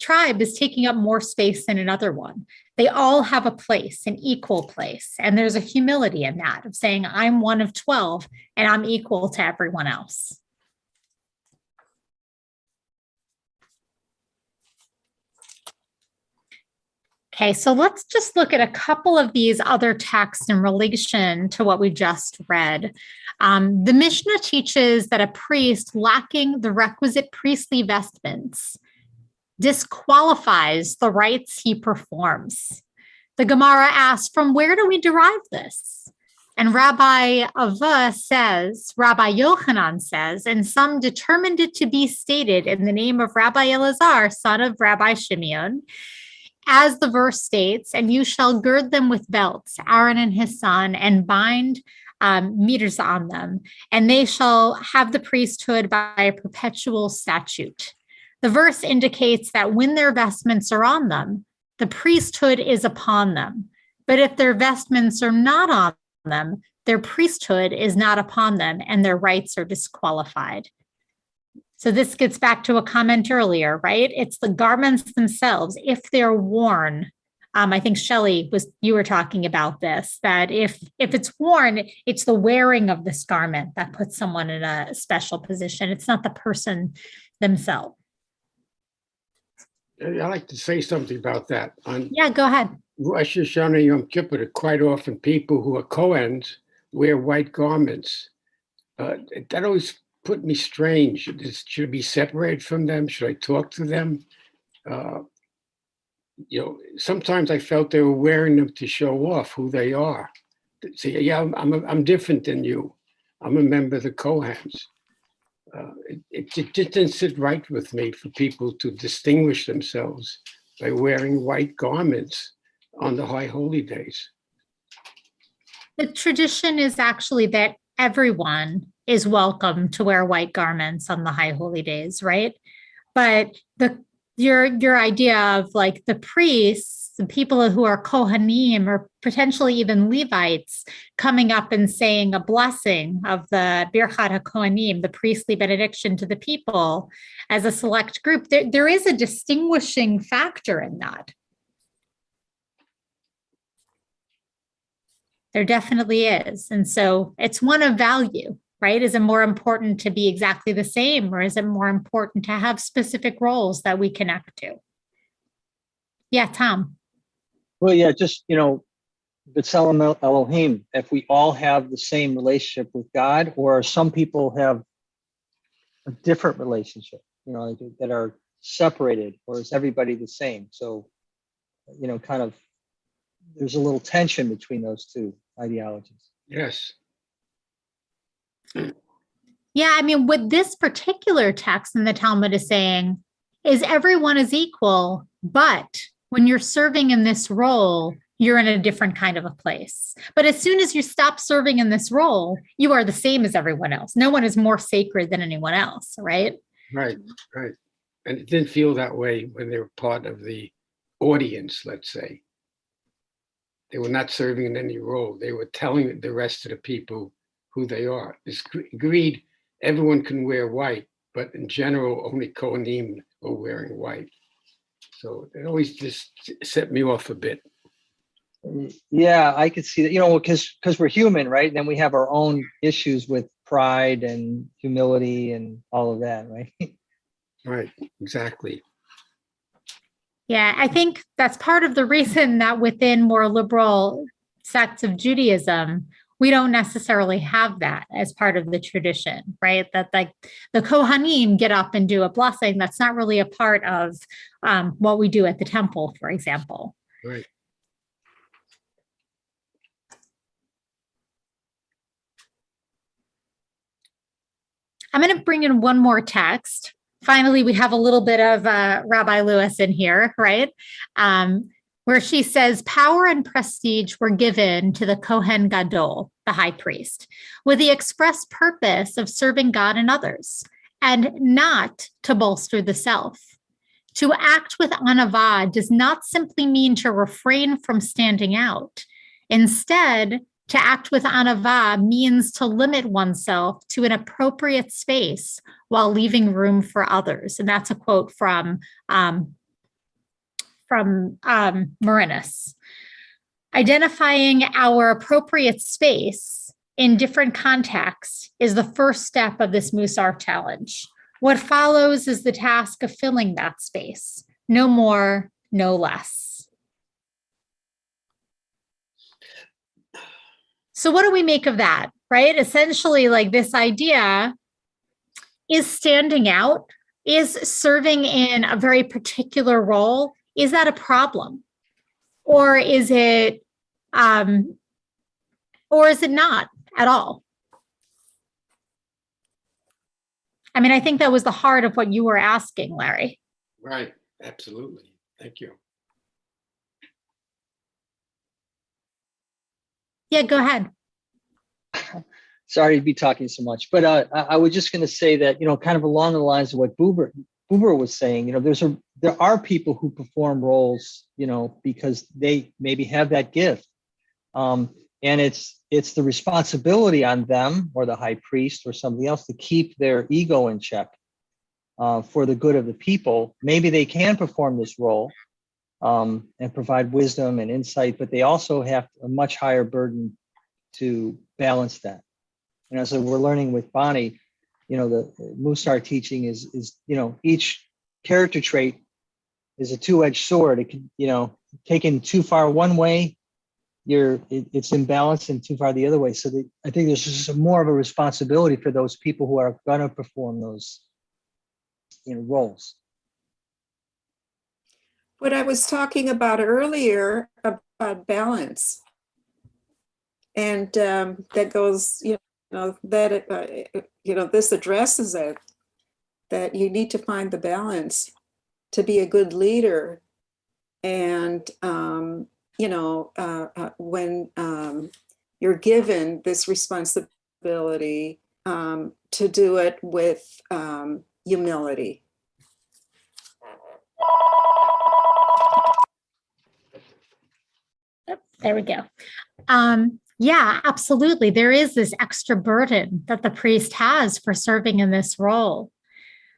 Speaker 1: tribe is taking up more space than another one, They all have a place, an equal place. And there's a humility in that of saying, I'm one of 12 and I'm equal to everyone else. Okay, so let's just look at a couple of these other texts in relation to what we just read. The Mishnah teaches that a priest lacking the requisite priestly vestments disqualifies the rites he performs. The Gemara asks, from where do we derive this? And Rabbi Yochanan says, and some determined it to be stated in the name of Rabbi Elazar, son of Rabbi Shimeon, as the verse states, and you shall gird them with belts, Aaron and his son, and bind meters on them, and they shall have the priesthood by a perpetual statute. The verse indicates that when their vestments are on them, the priesthood is upon them. But if their vestments are not on them, their priesthood is not upon them, and their rights are disqualified. So this gets back to a comment earlier, right? It's the garments themselves, if they're worn. I think Shelley you were talking about this, that if it's worn, it's the wearing of this garment that puts someone in a special position. It's not the person themselves.
Speaker 10: I'd like to say something about that.
Speaker 1: Yeah, go ahead.
Speaker 10: Rosh Hashanah, Yom Kippur, quite often people who are Kohens wear white garments. That always put me strange. Should I be separated from them? Should I talk to them? Sometimes I felt they were wearing them to show off who they are. Say, yeah, I'm different than you. I'm a member of the Kohens. It just didn't sit right with me for people to distinguish themselves by wearing white garments on the high holy days.
Speaker 1: The tradition is actually that everyone is welcome to wear white garments on the high holy days, right? But your idea of like the priests, the people who are Kohanim or potentially even Levites coming up and saying a blessing of the Birchat HaKohanim, the priestly benediction to the people as a select group, there is a distinguishing factor in that. There definitely is. And so it's one of value, right? Is it more important to be exactly the same, or is it more important to have specific roles that we connect to? Yeah, Tom.
Speaker 4: Well, yeah, just, B'Tselem Elohim, if we all have the same relationship with God, or some people have a different relationship, that are separated, or is everybody the same? So, kind of, there's a little tension between those two ideologies.
Speaker 10: Yes.
Speaker 1: Yeah, I mean, what this particular text in the Talmud is saying is everyone is equal, but when you're serving in this role, you're in a different kind of a place. But as soon as you stop serving in this role, you are the same as everyone else. No one is more sacred than anyone else, right?
Speaker 10: Right. And it didn't feel that way when they were part of the audience, let's say. They were not serving in any role. They were telling the rest of the people who they are. It's agreed everyone can wear white, but in general, only Kohanim are wearing white. So it always just set me off a bit.
Speaker 4: Yeah, I could see that, because we're human, right? And then we have our own issues with pride and humility and all of that, right?
Speaker 10: Right, exactly.
Speaker 1: Yeah, I think that's part of the reason that within more liberal sects of Judaism, we don't necessarily have that as part of the tradition, right? That like the Kohanim get up and do a blessing. That's not really a part of what we do at the temple, for example.
Speaker 10: Right.
Speaker 1: I'm going to bring in one more text. Finally, we have a little bit of Rabbi Lewis in here, right? Where she says, power and prestige were given to the Kohen Gadol, the high priest, with the express purpose of serving God and others, and not to bolster the self. To act with anavah does not simply mean to refrain from standing out. Instead, to act with anavah means to limit oneself to an appropriate space while leaving room for others. And that's a quote from from Marinus. Identifying our appropriate space in different contexts is the first step of this Musar challenge. What follows is the task of filling that space. No more, no less. So what do we make of that, right? Essentially, like this idea is standing out, is serving in a very particular role. Is that a problem? Or is it not at all? I mean, I think that was the heart of what you were asking, Larry.
Speaker 10: Right, absolutely. Thank you.
Speaker 1: Yeah, go ahead.
Speaker 4: Sorry to be talking so much, but I was just going to say that, kind of along the lines of what Buber was saying, there are people who perform roles, because they maybe have that gift. And it's the responsibility on them or the high priest or somebody else to keep their ego in check for the good of the people. Maybe they can perform this role and provide wisdom and insight, but they also have a much higher burden to balance that. So we're learning with Bonnie, the Musar teaching is each character trait is a two-edged sword. It can, taken too far one way, it's imbalanced, and too far the other way. So I think there's just more of a responsibility for those people who are going to perform those roles.
Speaker 6: What I was talking about earlier about balance, and that goes, this addresses it, that you need to find the balance to be a good leader. And, when you're given this responsibility, to do it with humility.
Speaker 1: There we go. Yeah, absolutely. There is this extra burden that the priest has for serving in this role.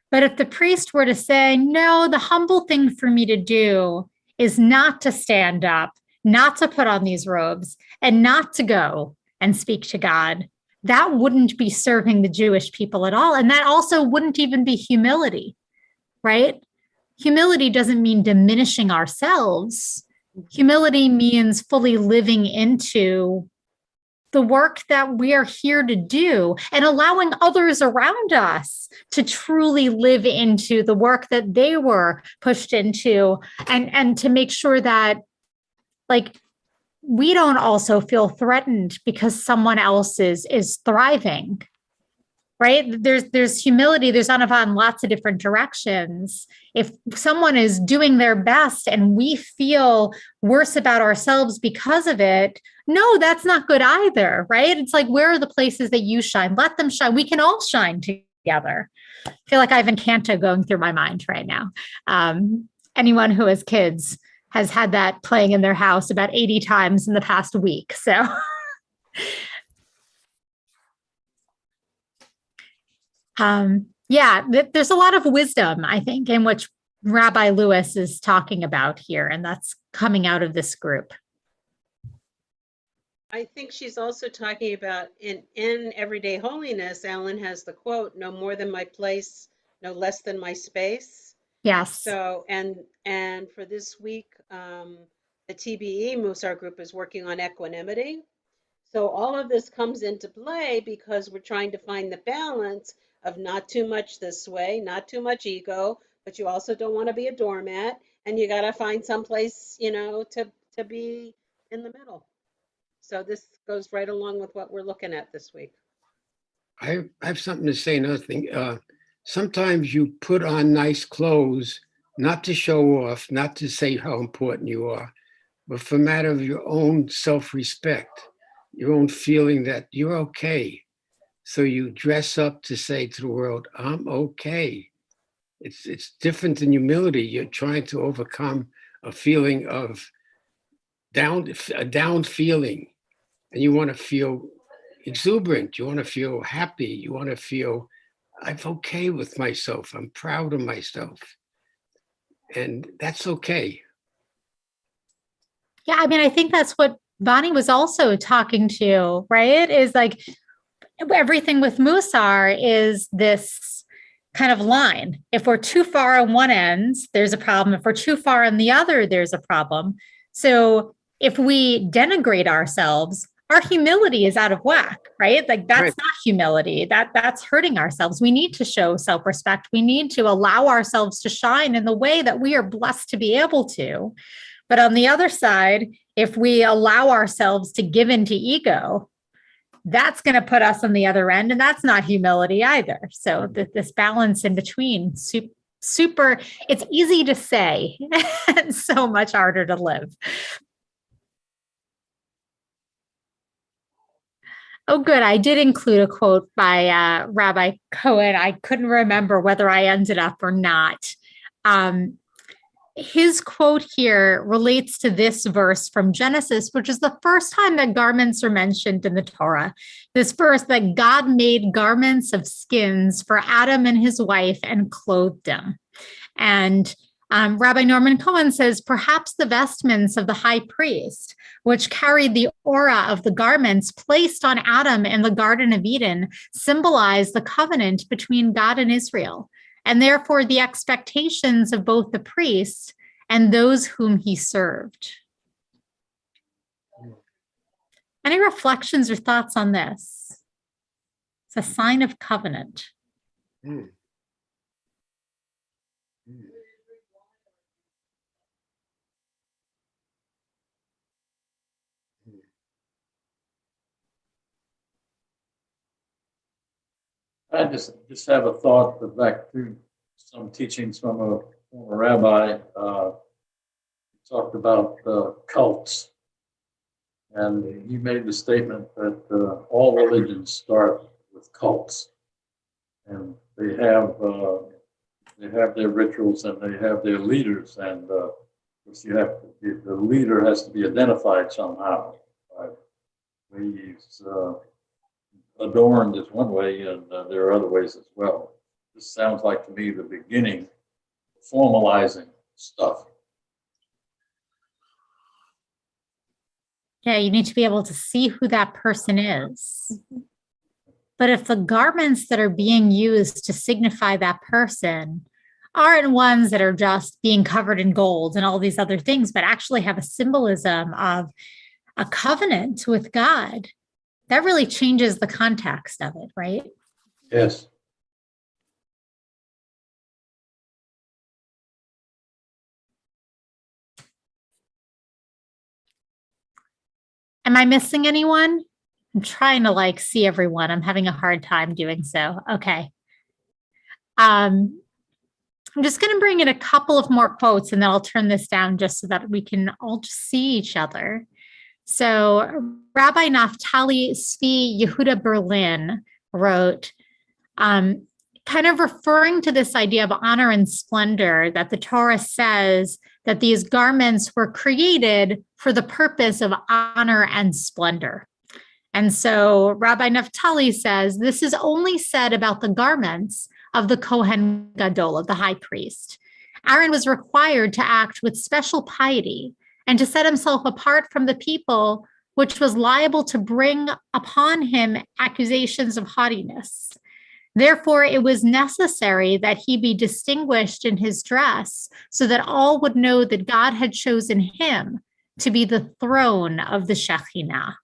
Speaker 1: But if the priest were to say, no, the humble thing for me to do is not to stand up, not to put on these robes, and not to go and speak to God, that wouldn't be serving the Jewish people at all. And that also wouldn't even be humility, right? Humility doesn't mean diminishing ourselves. Humility means fully living into the work that we are here to do and allowing others around us to truly live into the work that they were pushed into, and to make sure that, like, we don't also feel threatened because someone else is thriving, right? There's humility, there's Anava in lots of different directions. If someone is doing their best and we feel worse about ourselves because of it, no, that's not good either, right? It's like, where are the places that you shine? Let them shine. We can all shine together. I feel like I have Encanto going through my mind right now. Anyone who has kids has had that playing in their house about 80 times in the past week. So there's a lot of wisdom, I think, in which Rabbi Lewis is talking about here, and that's coming out of this group.
Speaker 8: I think she's also talking about in Everyday Holiness, Alan has the quote, no more than my place, no less than my space.
Speaker 1: Yes.
Speaker 8: So, and for this week, the TBE Musar group is working on equanimity. So all of this comes into play because we're trying to find the balance of not too much this way, not too much ego, but you also don't want to be a doormat, and you got to find some place, to be in the middle. So this goes right along with what we're looking at this week.
Speaker 10: I have something to say, another thing. Sometimes you put on nice clothes, not to show off, not to say how important you are, but for a matter of your own self-respect, your own feeling that you're okay. So you dress up to say to the world, I'm okay. It's different than humility. You're trying to overcome a feeling of a down feeling, and you want to feel exuberant. You want to feel happy. You want to feel, I'm okay with myself. I'm proud of myself. And that's okay.
Speaker 1: Yeah, I mean, I think that's what Bonnie was also talking to, right? Is like everything with Musar is this kind of line. If we're too far on one end, there's a problem. If we're too far on the other, there's a problem. So if we denigrate ourselves, our humility is out of whack, right? Like that's
Speaker 10: Right.
Speaker 1: not humility. That's hurting ourselves. We need to show self-respect. We need to allow ourselves to shine in the way that we are blessed to be able to. But on the other side, if we allow ourselves to give into ego, that's going to put us on the other end. And that's not humility either. So this balance in between, super, it's easy to say and so much harder to live. Oh, good. I did include a quote by Rabbi Cohen. I couldn't remember whether I ended up or not. His quote here relates to this verse from Genesis, which is the first time that garments are mentioned in the Torah. This verse that God made garments of skins for Adam and his wife and clothed them. And Rabbi Norman Cohen says, perhaps the vestments of the high priest, which carried the aura of the garments placed on Adam in the Garden of Eden, symbolize the covenant between God and Israel, and therefore the expectations of both the priests and those whom he served. Any reflections or thoughts on this? It's a sign of covenant.
Speaker 10: Mm.
Speaker 9: I just have a thought, but back to some teachings from a former rabbi. Talked about cults, and he made the statement that all religions start with cults, and they have their rituals and they have their leaders, and you have to, the leader has to be identified somehow. Right? He's adorned is one way, and there are other ways as well. This sounds like to me the beginning, formalizing stuff.
Speaker 1: Yeah, you need to be able to see who that person is. But if the garments that are being used to signify that person aren't ones that are just being covered in gold and all these other things, but actually have a symbolism of a covenant with God, that really changes the context of it, right?
Speaker 9: Yes.
Speaker 1: Am I missing anyone? I'm trying to see everyone. I'm having a hard time doing so. Okay. I'm just going to bring in a couple of more quotes and then I'll turn this down just so that we can all just see each other. So Rabbi Naftali Tzvi Yehuda Berlin wrote, kind of referring to this idea of honor and splendor, that the Torah says that these garments were created for the purpose of honor and splendor. And so Rabbi Naftali says, this is only said about the garments of the Kohen Gadol, of the high priest. Aaron was required to act with special piety and to set himself apart from the people, which was liable to bring upon him accusations of haughtiness. Therefore, it was necessary that he be distinguished in his dress so that all would know that God had chosen him to be the throne of the Shekhinah.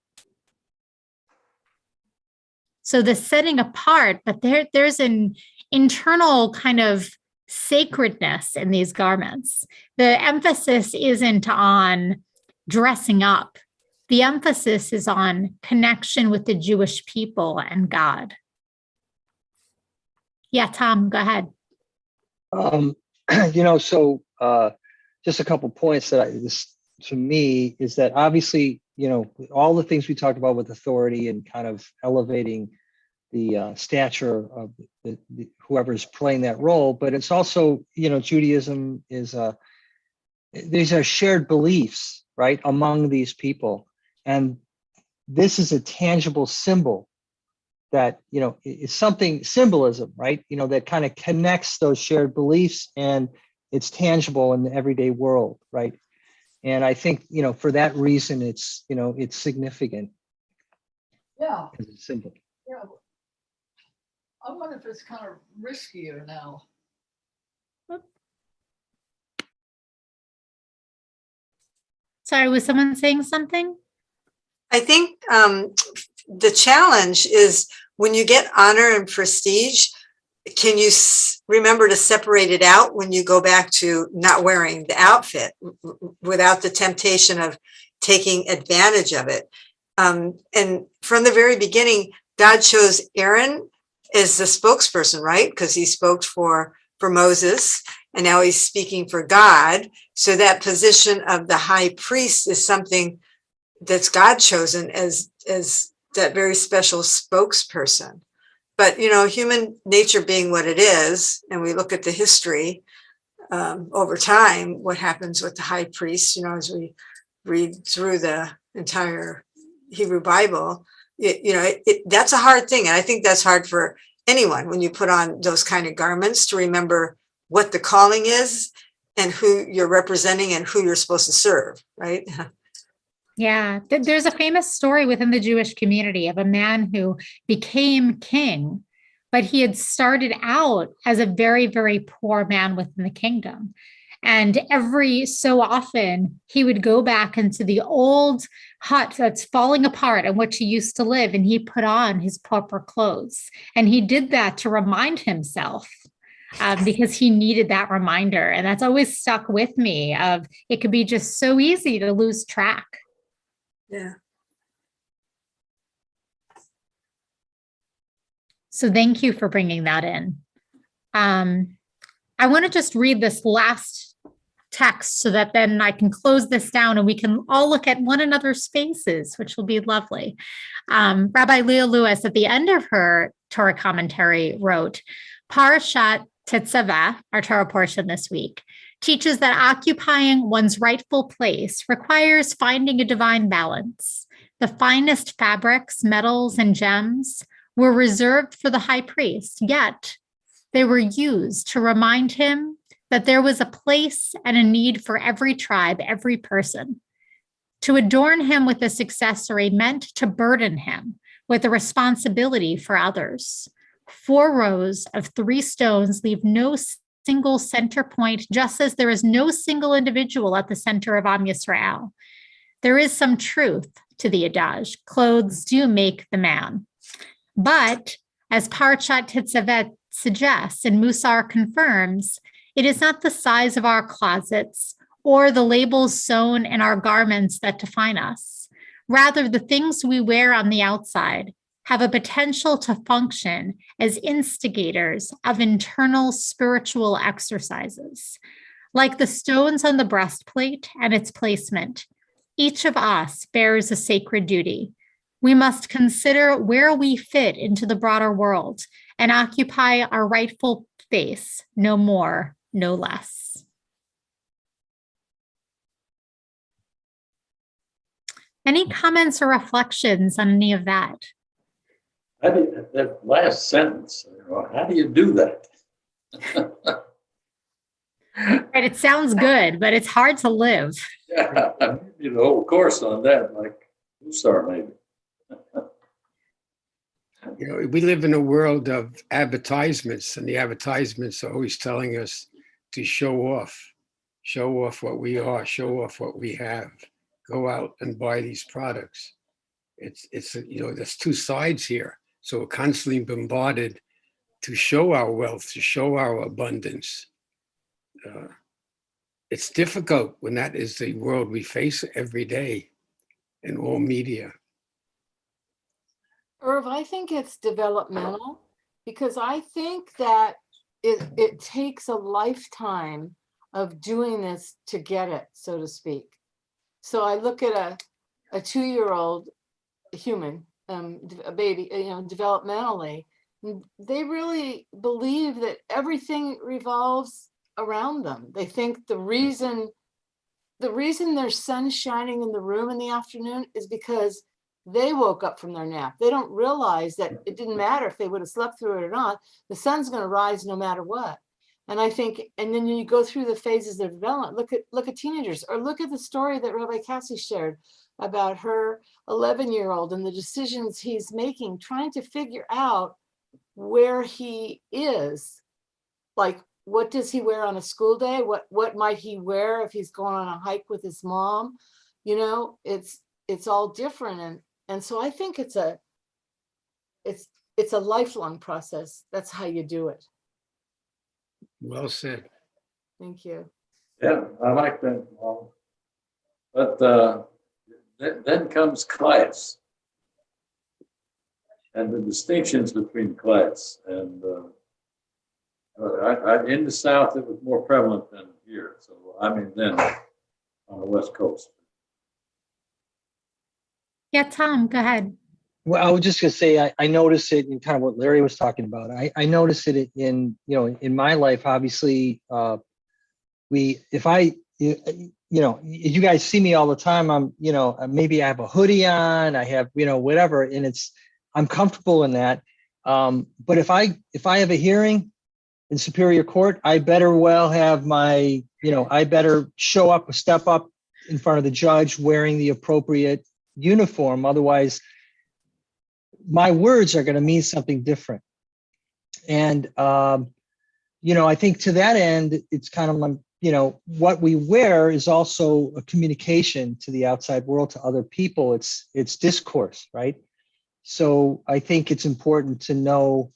Speaker 1: So the setting apart, but there's an internal kind of sacredness in these garments. The emphasis isn't on dressing up. The emphasis is on connection with the Jewish people and God. Yeah, Tom, go ahead.
Speaker 4: Just a couple points that this to me is that obviously, all the things we talked about with authority and kind of elevating the stature of whoever's playing that role, but it's also, Judaism is these are shared beliefs, right, among these people, and this is a tangible symbol that it's something, symbolism, right, that kind of connects those shared beliefs, and it's tangible in the everyday world, right. And I think, for that reason, it's, it's significant.
Speaker 3: Yeah,
Speaker 4: Because it's simple.
Speaker 3: yeah. I wonder if it's kind of riskier now.
Speaker 1: Sorry, was someone saying something?
Speaker 2: I think the challenge is when you get honor and prestige, can you remember to separate it out when you go back to not wearing the outfit without the temptation of taking advantage of it? And from the very beginning, God chose Aaron as the spokesperson, right? Because he spoke for Moses, and now he's speaking for God. So that position of the high priest is something that's God chosen as that very special spokesperson. But, human nature being what it is, and we look at the history over time, what happens with the high priest, as we read through the entire Hebrew Bible, that's a hard thing. And I think that's hard for anyone when you put on those kind of garments to remember what the calling is and who you're representing and who you're supposed to serve, right?
Speaker 1: Yeah, there's a famous story within the Jewish community of a man who became king, but he had started out as a very, very poor man within the kingdom. And every so often, he would go back into the old hut that's falling apart in which he used to live, and he put on his proper clothes. And he did that to remind himself because he needed that reminder. And that's always stuck with me of it could be just so easy to lose track.
Speaker 2: Yeah.
Speaker 1: So thank you for bringing that in. I want to just read this last text so that then I can close this down and we can all look at one another's faces, which will be lovely. Rabbi Leah Lewis, at the end of her Torah commentary, wrote, Parashat Tetzaveh, our Torah portion this week, teaches that occupying one's rightful place requires finding a divine balance. The finest fabrics, metals, and gems were reserved for the high priest, yet they were used to remind him that there was a place and a need for every tribe, every person. To adorn him with this accessory meant to burden him with a responsibility for others. 4 rows of 3 stones leave no single center point, just as there is no single individual at the center of Am Yisrael. There is some truth to the adage, clothes do make the man. But as Parashat Tetzaveh suggests and Musar confirms, it is not the size of our closets or the labels sewn in our garments that define us. Rather, the things we wear on the outside have a potential to function as instigators of internal spiritual exercises. Like the stones on the breastplate and its placement, each of us bears a sacred duty. We must consider where we fit into the broader world and occupy our rightful space, no more, no less. Any comments or reflections on any of that?
Speaker 9: That last sentence, how do you do that?
Speaker 1: Right, it sounds good, but it's hard to live.
Speaker 9: Yeah, of course on that, like, sorry, maybe.
Speaker 10: We live in a world of advertisements, and the advertisements are always telling us to show off what we are, show off what we have, go out and buy these products. It's there's 2 sides here. So we're constantly bombarded to show our wealth, to show our abundance. It's difficult when that is the world we face every day in all media.
Speaker 11: Irv, I think it's developmental because I think that it takes a lifetime of doing this to get it, so to speak. So I look at a 2-year-old human, a baby, developmentally, they really believe that everything revolves around them. They think the reason there's sun shining in the room in the afternoon is because they woke up from their nap. They don't realize that it didn't matter if they would have slept through it or not. The sun's going to rise no matter what. And I think, and then you go through the phases of development. Look at teenagers, or look at the story that Rabbi Cassi shared about her 11-year-old and the decisions he's making, trying to figure out where he is. Like, what does he wear on a school day? What might he wear if he's going on a hike with his mom? You know, it's all different. And so I think it's a lifelong process. That's how you do it.
Speaker 10: Well said.
Speaker 11: Thank you.
Speaker 9: Yeah, I like that. But then comes class and the distinctions between class. And in the South, it was more prevalent than here. So I mean, then on the West Coast.
Speaker 1: Yeah, Tom, go ahead.
Speaker 4: Well, I was just gonna say, I noticed it in kind of what Larry was talking about. I noticed it in, in my life, obviously, if you guys see me all the time, I'm, maybe I have a hoodie on, I have, whatever, and I'm comfortable in that. But if I have a hearing in Superior Court, I better well have my, I better step up in front of the judge wearing the appropriate uniform. Otherwise, my words are going to mean something different. And, I think to that end, it's kind of, what we wear is also a communication to the outside world, to other people. It's discourse, right? So I think it's important to know,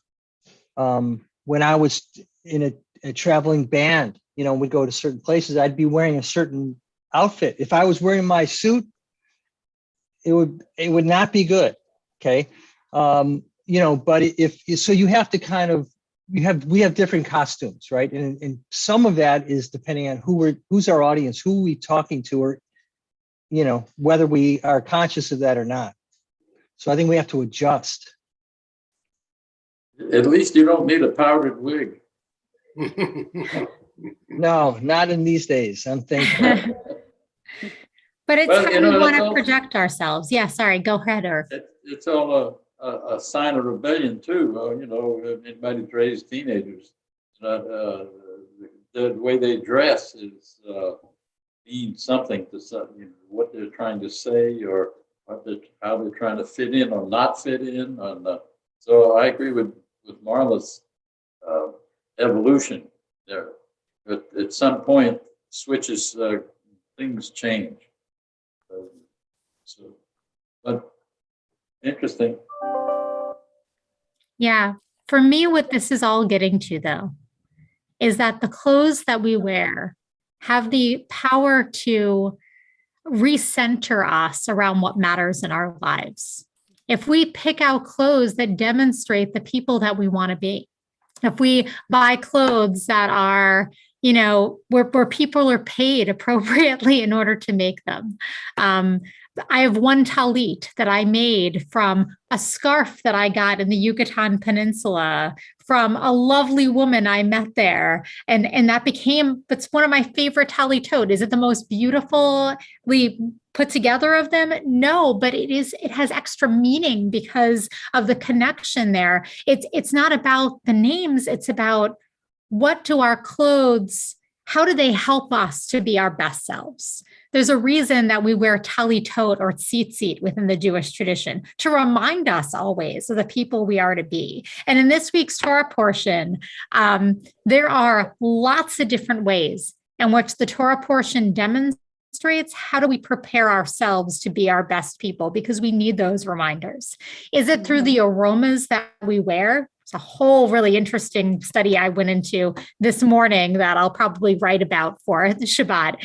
Speaker 4: when I was in a traveling band, we'd go to certain places, I'd be wearing a certain outfit. If I was wearing my suit, it would not be good. Okay. But so you have to kind of, we have different costumes, right? And some of that is depending on who's our audience, who are we talking to, or, whether we are conscious of that or not. So I think we have to adjust.
Speaker 9: At least you don't need a powdered wig.
Speaker 4: No, not in these days. I'm thankful.
Speaker 1: But it's how we want to project ourselves. Yeah, sorry, go ahead, Irv.
Speaker 9: It's all a sign of rebellion too. Anybody who's raised teenagers, the way they dress is means something to what they're trying to say, or how they're trying to fit in or not fit in. And so I agree with Marla's evolution there. But at some point, switches, things change. But interesting.
Speaker 1: Yeah. For me, what this is all getting to, though, is that the clothes that we wear have the power to recenter us around what matters in our lives. If we pick out clothes that demonstrate the people that we want to be, if we buy clothes that are, where people are paid appropriately in order to make them. I have one talit that I made from a scarf that I got in the Yucatan Peninsula from a lovely woman I met there. And that's one of my favorite talitot. Is it the most beautifully put together of them? No, but it has extra meaning because of the connection there. It's not about the names. It's about what do our clothes, how do they help us to be our best selves? There's a reason that we wear talitot or tzitzit within the Jewish tradition, to remind us always of the people we are to be. And in this week's Torah portion, there are lots of different ways in which the Torah portion demonstrates how do we prepare ourselves to be our best people, because we need those reminders. Is it through the aromas that we wear? It's a whole really interesting study I went into this morning that I'll probably write about for Shabbat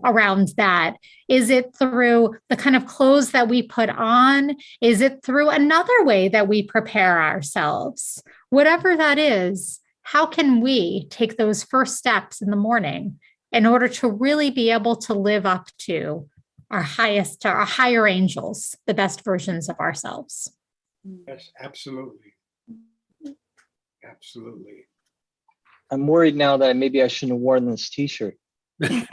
Speaker 1: around that. Is it through the kind of clothes that we put on? Is it through another way that we prepare ourselves? Whatever that is, how can we take those first steps in the morning in order to really be able to live up to our higher angels, the best versions of ourselves?
Speaker 10: Yes, absolutely. Absolutely.
Speaker 4: I'm worried now that maybe I shouldn't have worn this t-shirt.
Speaker 1: I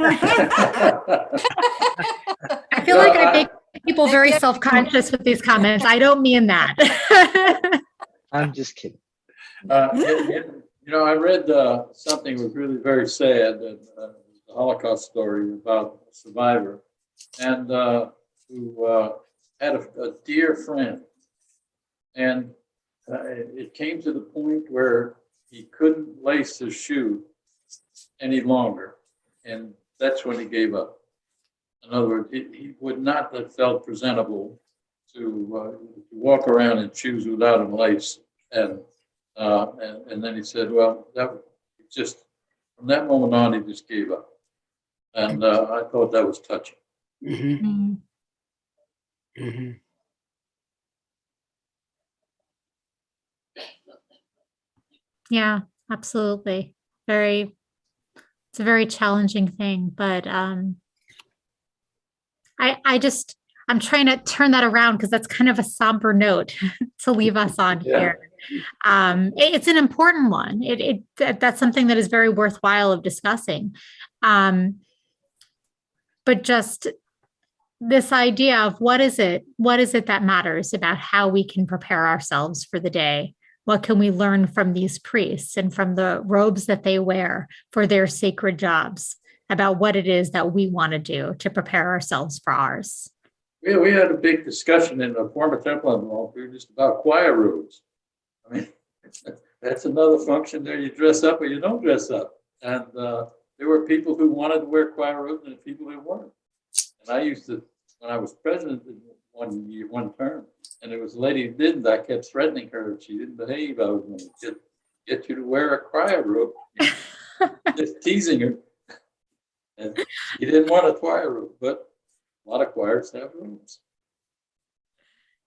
Speaker 1: feel like I make people very self-conscious with these comments. I don't mean that.
Speaker 4: I'm just kidding.
Speaker 9: You know, I read something that was really very sad, the Holocaust story about a survivor, and who had a dear friend. And it came to the point where he couldn't lace his shoe any longer. And that's when he gave up. In other words, he would not have felt presentable to walk around in shoes without a lace. And then he said, well, that just, from that moment on, he just gave up. And I thought that was touching.
Speaker 10: Mhm. Mhm.
Speaker 1: Yeah, absolutely. It's a very challenging thing, but I'm trying to turn that around because that's kind of a somber note to leave us on here. It's an important one. That's something that is very worthwhile of discussing. But just this idea of what is it that matters about how we can prepare ourselves for the day? What can we learn from these priests and from the robes that they wear for their sacred jobs about what it is that we want to do to prepare ourselves for ours?
Speaker 9: We had a big discussion in the former temple in Walter just about choir robes. I mean, that's another function there. You dress up or you don't dress up. And there were people who wanted to wear choir robes and people who weren't. And I used to, when I was president one term, and there was a lady who didn't, I kept threatening her. If she didn't behave, I was going to get you to wear a choir robe. Just teasing her. And she didn't want a choir robe, but a lot of choirs have robes.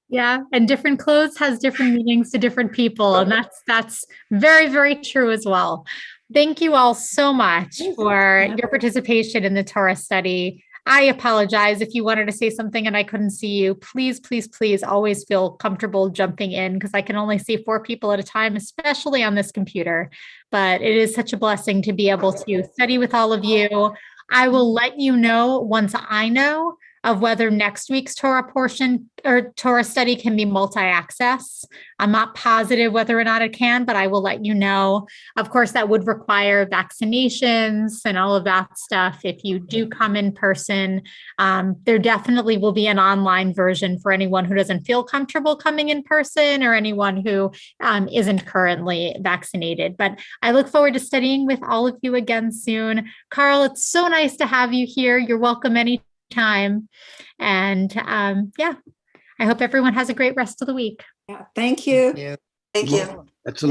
Speaker 1: Yeah, and different clothes has different meanings to different people, and that's very, very true as well. Thank you all so much for your participation in the Torah study. I apologize if you wanted to say something and I couldn't see you. Please, please, please always feel comfortable jumping in because I can only see 4 people at a time, especially on this computer. But it is such a blessing to be able to study with all of you. I will let you know once I know of whether next week's Torah portion or Torah study can be multi-access. I'm not positive whether or not it can, but I will let you know. Of course, that would require vaccinations and all of that stuff. If you do come in person, there definitely will be an online version for anyone who doesn't feel comfortable coming in person or anyone who isn't currently vaccinated. But I look forward to studying with all of you again soon. Carl, it's so nice to have you here. You're welcome anytime. And yeah, I hope everyone has a great rest of the week.
Speaker 6: Yeah, thank you.
Speaker 3: Yeah.
Speaker 2: Thank you.
Speaker 10: That's a